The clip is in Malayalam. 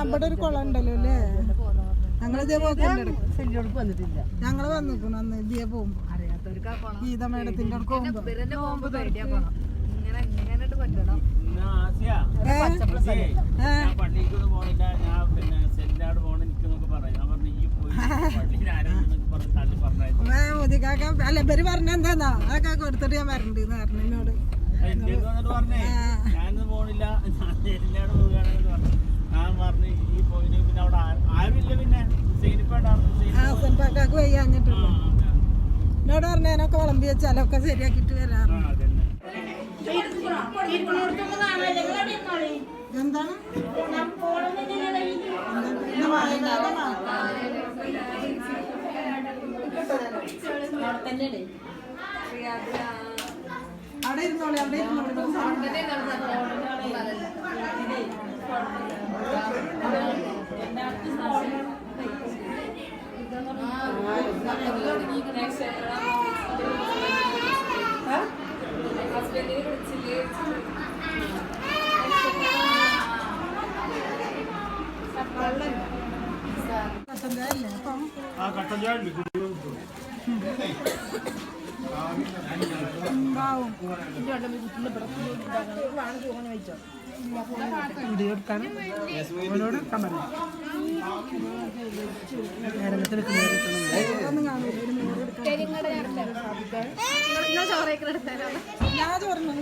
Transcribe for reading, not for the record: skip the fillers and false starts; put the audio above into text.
ഇവിടെ ഒരു കുളം ഉണ്ടല്ലോ അല്ലേ? ഞങ്ങളിതേ വന്നിട്ടില്ല. ഞങ്ങള് വന്നിക്കണം അന്ന് ഇതേ പോകുമ്പോ ഗീത മേഡത്തിന്റെ അടുത്ത് പോകുമ്പോ അല്ല ഇവര് പറഞ്ഞ എന്താന്നാ അതൊക്കെ കൊടുത്തിട്ട് ഞാൻ വരണ്ട് പറഞ്ഞു എന്നോട്. സെൻപാക്കാക്ക് വയ്യാഞ്ഞിട്ടുള്ളൂ. എന്നോട് പറഞ്ഞ ഞാനൊക്കെ വിളമ്പി വെച്ചാലൊക്കെ ശരിയാക്കിട്ട് വരാറുണ്ട്. എന്താണ് അവിടെ ഇരുന്നോളി, അവിടെ ഞാൻ ചോറിന്